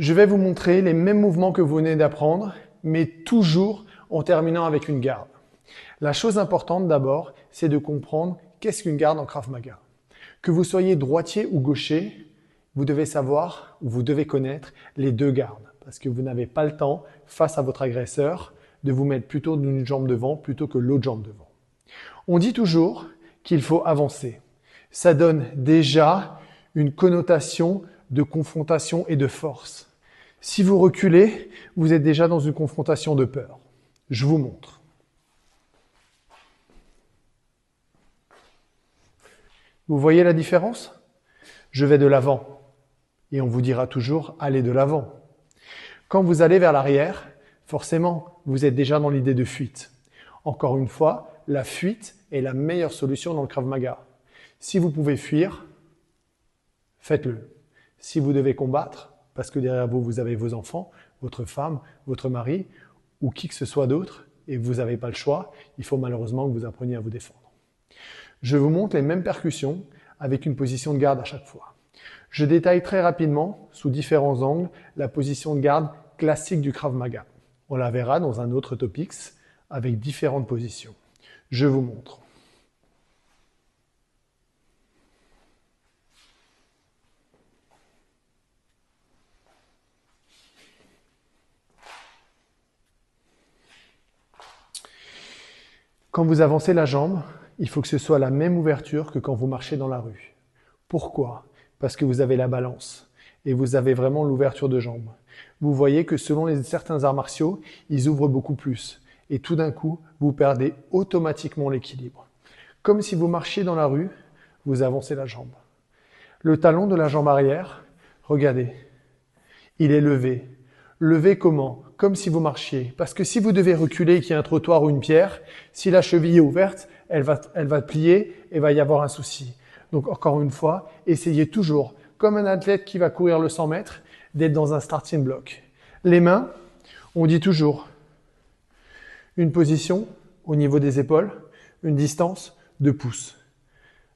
Je vais vous montrer les mêmes mouvements que vous venez d'apprendre, mais toujours en terminant avec une garde. La chose importante d'abord, c'est de comprendre qu'est-ce qu'une garde en Krav Maga. Que vous soyez droitier ou gaucher, vous devez savoir ou vous devez connaître les deux gardes parce que vous n'avez pas le temps, face à votre agresseur, de vous mettre plutôt d'une jambe devant plutôt que l'autre jambe devant. On dit toujours qu'il faut avancer. Ça donne déjà une connotation de confrontation et de force. Si vous reculez, vous êtes déjà dans une confrontation de peur. Je vous montre. Vous voyez la différence? Je vais de l'avant et on vous dira toujours allez de l'avant. Quand vous allez vers l'arrière, forcément, vous êtes déjà dans l'idée de fuite. Encore une fois, la fuite est la meilleure solution dans le Krav Maga. Si vous pouvez fuir, faites-le. Si vous devez combattre, parce que derrière vous, vous avez vos enfants, votre femme, votre mari ou qui que ce soit d'autre et vous n'avez pas le choix, il faut malheureusement que vous appreniez à vous défendre. Je vous montre les mêmes percussions avec une position de garde à chaque fois. Je détaille très rapidement, sous différents angles, la position de garde classique du Krav Maga. On la verra dans un autre topics avec différentes positions. Je vous montre. Quand vous avancez la jambe, il faut que ce soit la même ouverture que quand vous marchez dans la rue. Pourquoi? Parce que vous avez la balance et vous avez vraiment l'ouverture de jambe. Vous voyez que selon certains arts martiaux, ils ouvrent beaucoup plus. Et tout d'un coup, vous perdez automatiquement l'équilibre. Comme si vous marchiez dans la rue, vous avancez la jambe. Le talon de la jambe arrière, regardez, il est levé. Levé comment? Comme si vous marchiez. Parce que si vous devez reculer et qu'il y a un trottoir ou une pierre, si la cheville est ouverte, elle va plier et va y avoir un souci. Donc encore une fois, essayez toujours, comme un athlète qui va courir le 100 mètres, d'être dans un starting block. Les mains, on dit toujours une position au niveau des épaules, une distance de pouces.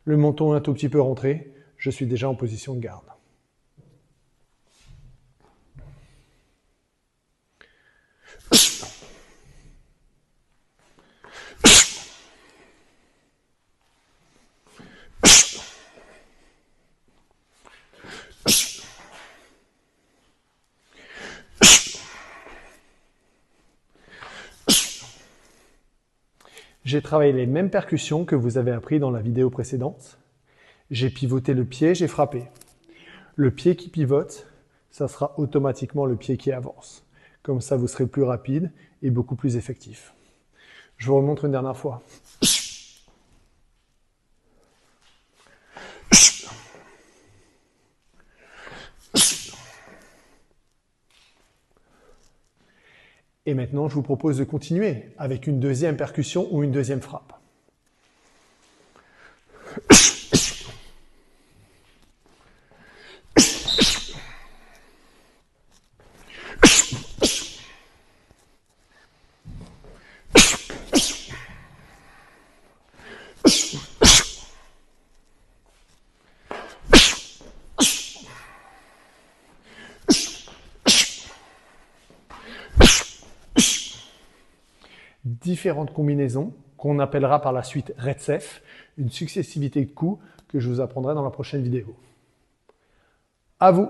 Le menton est un tout petit peu rentré, je suis déjà en position de garde. J'ai travaillé les mêmes percussions que vous avez appris dans la vidéo précédente. J'ai pivoté le pied, j'ai frappé. Le pied qui pivote, ça sera automatiquement le pied qui avance. Comme ça, vous serez plus rapide et beaucoup plus effectif. Je vous remontre une dernière fois. Et maintenant, je vous propose de continuer avec une deuxième percussion ou une deuxième frappe. Différentes combinaisons qu'on appellera par la suite Retsef, une successivité de coups que je vous apprendrai dans la prochaine vidéo. À vous!